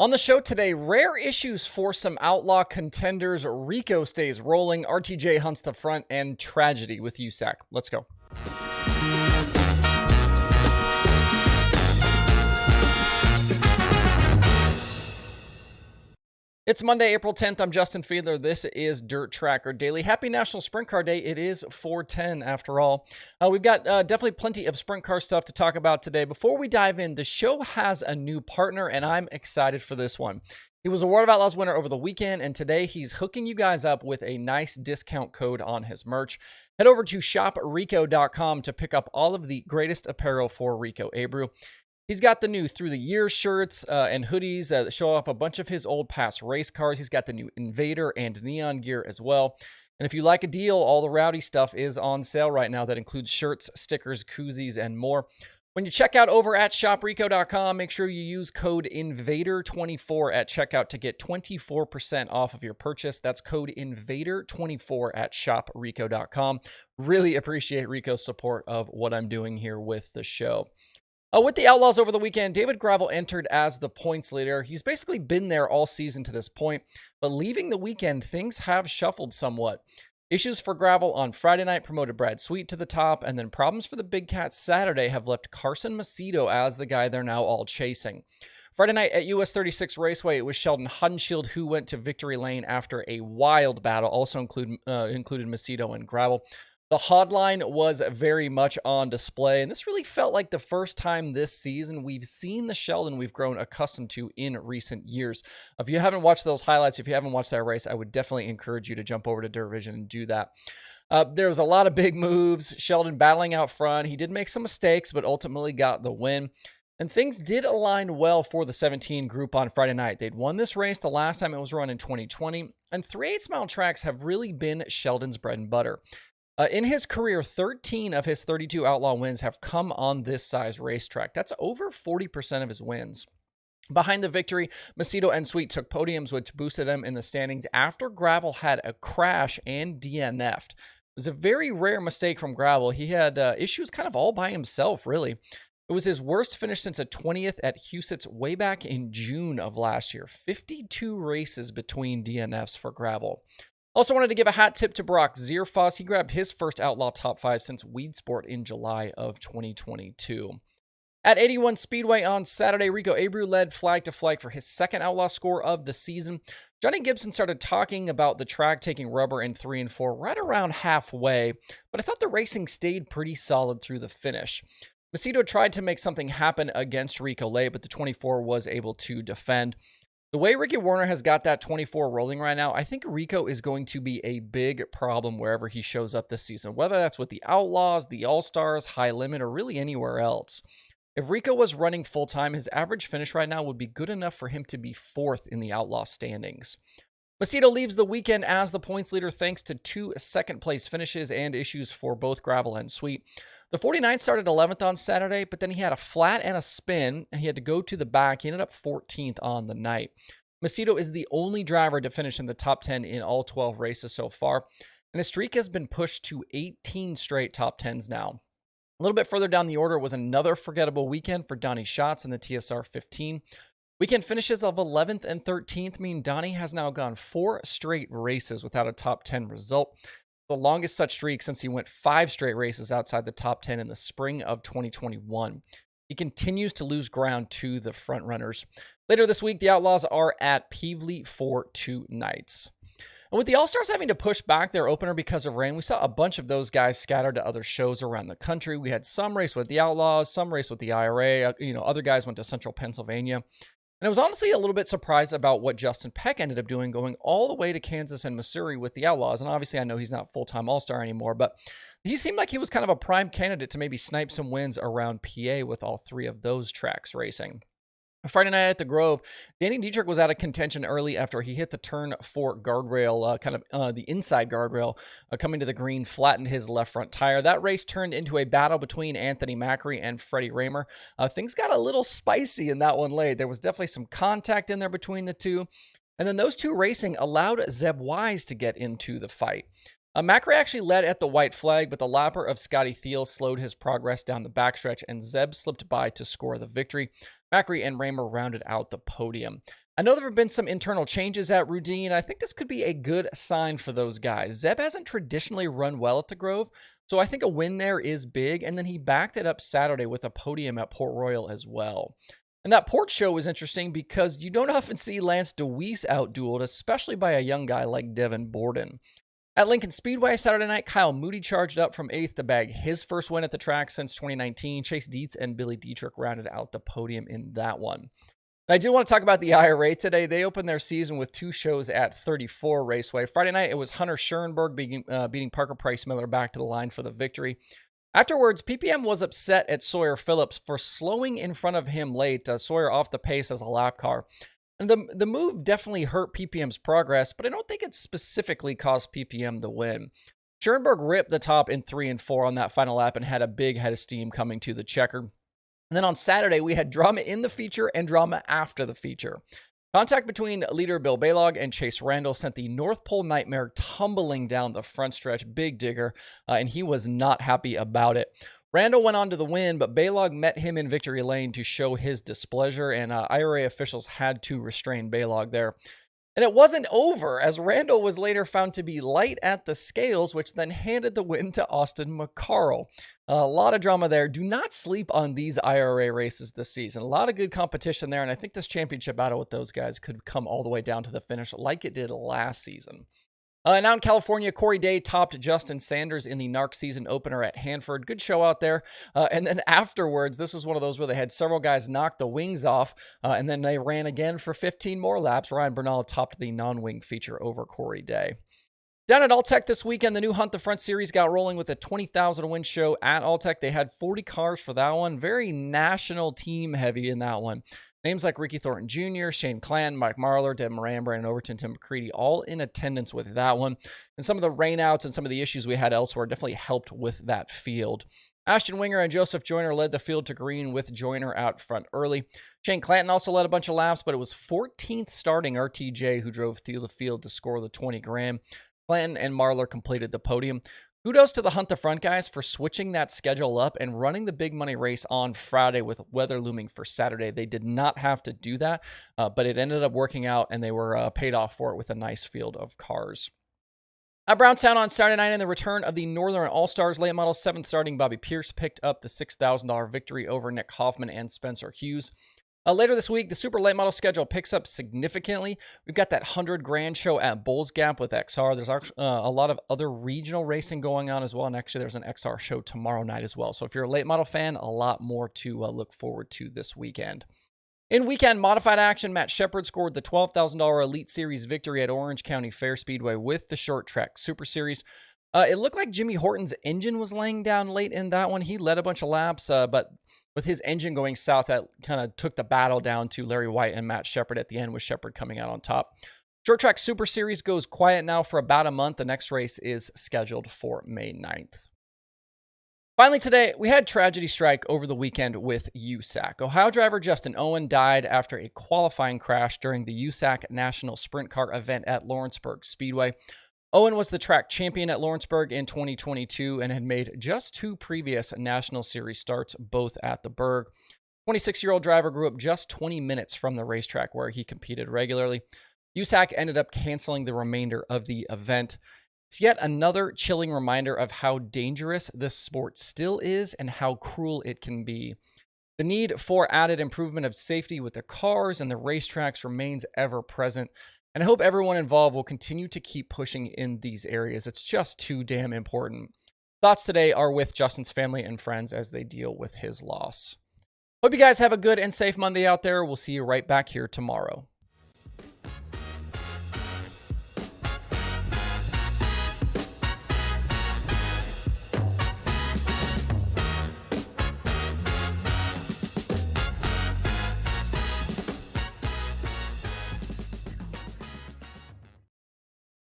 On the show today, rare issues for some outlaw contenders. Rico stays rolling, RTJ hunts the front, and tragedy with USAC. Let's go. It's Monday, April 10th. I'm Justin Fiedler. This is Dirt Tracker Daily. Happy National Sprint Car Day. It is 410 after all. We've got definitely plenty of sprint car stuff to talk about today. Before we dive in, the show has a new partner, and I'm excited for this one. He was a World of Outlaws winner over the weekend, and today he's hooking you guys up with a nice discount code on his merch. Head over to shoprico.com to pick up all of the greatest apparel for Rico Abreu. He's got the new Through the Years shirts and hoodies that show off a bunch of his old past race cars. He's got the new Invader and Neon gear as well. And if you like a deal, all the Rowdy stuff is on sale right now. That includes shirts, stickers, koozies, and more. When you check out over at shoprico.com, make sure you use code INVADER24 at checkout to get 24% off of your purchase. That's code INVADER24 at shoprico.com. Really appreciate Rico's support of what I'm doing here with the show. With the Outlaws over the weekend, David Gravel entered as the points leader. He's basically been there all season to this point, but leaving the weekend, things have shuffled somewhat. Issues for Gravel on Friday night promoted Brad Sweet to the top, and then problems for the Big Cats Saturday have left Carson Macedo as the guy they're now all chasing. Friday night at US 36 Raceway, it was Sheldon Hunshield who went to victory lane after a wild battle, also included Macedo and Gravel. The hotline was very much on display, and this really felt like the first time this season we've seen the Sheldon we've grown accustomed to in recent years. If you haven't watched those highlights, if you haven't watched that race, I would definitely encourage you to jump over to Dirt Vision and do that. There was a lot of big moves, Sheldon battling out front. He did make some mistakes, but ultimately got the win. And things did align well for the 17 group on Friday night. They'd won this race the last time it was run in 2020, and 3/8 mile tracks have really been Sheldon's bread and butter. In his career, 13 of his 32 Outlaw wins have come on this size racetrack. That's over 40% of his wins. Behind the victory, Macedo and Sweet took podiums, which boosted them in the standings after Gravel had a crash and DNF'd. It was a very rare mistake from Gravel. He had issues kind of all by himself, really. It was his worst finish since a 20th at Huset's way back in June of last year. 52 races between DNFs for Gravel. Also wanted to give a hat tip to Brock Zierfoss. He grabbed his first Outlaw top 5 since Weed Sport in July of 2022. At 81 Speedway on Saturday, Rico Abreu led flag to flag for his second Outlaw score of the season. Johnny Gibson started talking about the track taking rubber in 3 and 4 right around halfway, but I thought the racing stayed pretty solid through the finish. Macedo tried to make something happen against Rico late, but the 24 was able to defend. The way Ricky Warner has got that 24 rolling right now, I think Rico is going to be a big problem wherever he shows up this season, whether that's with the Outlaws, the All-Stars, High Limit, or really anywhere else. If Rico was running full-time, his average finish right now would be good enough for him to be 4th in the Outlaw standings. Macedo leaves the weekend as the points leader thanks to 2 second-place finishes and issues for both Gravel and Sweet. The 49 started 11th on Saturday, but then he had a flat and a spin, and he had to go to the back. He ended up 14th on the night. Macedo is the only driver to finish in the top 10 in all 12 races so far, and his streak has been pushed to 18 straight top 10s now. A little bit further down the order was another forgettable weekend for Donnie Schatz in the TSR 15. Weekend finishes of 11th and 13th mean Donnie has now gone 4 straight races without a top 10 result. The longest such streak since he went 5 straight races outside the top 10 in the spring of 2021. He continues to lose ground to the frontrunners. Later this week, the Outlaws are at Pevely for 2 nights. And with the All-Stars having to push back their opener because of rain, we saw a bunch of those guys scattered to other shows around the country. We had some race with the Outlaws, some race with the IRA. Other guys went to Central Pennsylvania. And I was honestly a little bit surprised about what Justin Peck ended up doing, going all the way to Kansas and Missouri with the Outlaws. And obviously, I know he's not full-time All-Star anymore, but he seemed like he was kind of a prime candidate to maybe snipe some wins around PA with all 3 of those tracks racing. Friday night at the Grove, Danny Dietrich was out of contention early after he hit the turn 4 guardrail, the inside guardrail, coming to the green, flattened his left front tire. That race turned into a battle between Anthony Macri and Freddie Raymer. Things got a little spicy in that one late. There was definitely some contact in there between the two. And then those two racing allowed Zeb Wise to get into the fight. Macri actually led at the white flag, but the lapper of Scotty Thiel slowed his progress down the backstretch, and Zeb slipped by to score the victory. Macri and Raymer rounded out the podium. I know there have been some internal changes at Rudine. I think this could be a good sign for those guys. Zeb hasn't traditionally run well at the Grove, so I think a win there is big, and then he backed it up Saturday with a podium at Port Royal as well. And that Port show was interesting because you don't often see Lance DeWeese out-dueled, especially by a young guy like Devin Borden. At Lincoln Speedway Saturday night, Kyle Moody charged up from 8th to bag his first win at the track since 2019. Chase Dietz and Billy Dietrich rounded out the podium in that one. And I do want to talk about the IRA today. They opened their season with 2 shows at 34 Raceway. Friday night, it was Hunter Schoenberg beating Parker Price Miller back to the line for the victory. Afterwards, PPM was upset at Sawyer Phillips for slowing in front of him late. Sawyer off the pace as a lap car. And the move definitely hurt PPM's progress, but I don't think it specifically caused PPM the win. Schoenberg ripped the top in 3 and 4 on that final lap and had a big head of steam coming to the checker. And then on Saturday, we had drama in the feature and drama after the feature. Contact between leader Bill Balog and Chase Randall sent the North Pole Nightmare tumbling down the front stretch, big digger, and he was not happy about it. Randall went on to the win, but Balog met him in victory lane to show his displeasure, and IRA officials had to restrain Balog there. And it wasn't over, as Randall was later found to be light at the scales, which then handed the win to Austin McCarl. A lot of drama there. Do not sleep on these IRA races this season. A lot of good competition there, and I think this championship battle with those guys could come all the way down to the finish like it did last season. And out in California, Corey Day topped Justin Sanders in the NARC season opener at Hanford. Good show out there. And then afterwards, this was one of those where they had several guys knock the wings off, and then they ran again for 15 more laps. Ryan Bernal topped the non-wing feature over Corey Day. Down at Alltech this weekend, the new Hunt the Front series got rolling with a 20,000 win show at Alltech. They had 40 cars for that one. Very national team heavy in that one. Names like Ricky Thornton Jr., Shane Clanton, Mike Marlar, Deb Moran, Brandon Overton, Tim McCready, all in attendance with that one. And some of the rainouts and some of the issues we had elsewhere definitely helped with that field. Ashton Winger and Joseph Joyner led the field to green with Joyner out front early. Shane Clanton also led a bunch of laps, but it was 14th starting RTJ who drove through the field to score the 20 grand. Clanton and Marlar completed the podium. Kudos to the Hunt the Front guys for switching that schedule up and running the big money race on Friday with weather looming for Saturday. They did not have to do that, but it ended up working out, and they were paid off for it with a nice field of cars. At Brownstown on Saturday night, in the return of the Northern All-Stars late model, 7th starting Bobby Pierce picked up the $6,000 victory over Nick Hoffman and Spencer Hughes. Later this week, the super late model schedule picks up significantly. We've got that 100 grand show at Bulls Gap with XR. There's a lot of other regional racing going on as well, and actually there's an XR show tomorrow night as well. So if you're a late model fan, a lot more to look forward to this weekend. In weekend modified action, Matt Shepard scored the $12,000 Elite Series victory at Orange County Fair Speedway with the Short Track Super Series. It looked like Jimmy Horton's engine was laying down late in that one. He led a bunch of laps, but with his engine going south, that kind of took the battle down to Larry White and Matt Shepard at the end, with Shepard coming out on top. Short Track Super Series goes quiet now for about a month. The next race is scheduled for May 9th. Finally today, we had tragedy strike over the weekend with USAC. Ohio driver Justin Owen died after a qualifying crash during the USAC National Sprint Car event at Lawrenceburg Speedway. Owen was the track champion at Lawrenceburg in 2022 and had made just 2 previous National Series starts, both at the Berg. 26-year-old driver grew up just 20 minutes from the racetrack where he competed regularly. USAC ended up canceling the remainder of the event. It's yet another chilling reminder of how dangerous this sport still is and how cruel it can be. The need for added improvement of safety with the cars and the racetracks remains ever present. And I hope everyone involved will continue to keep pushing in these areas. It's just too damn important. Thoughts today are with Justin's family and friends as they deal with his loss. Hope you guys have a good and safe Monday out there. We'll see you right back here tomorrow.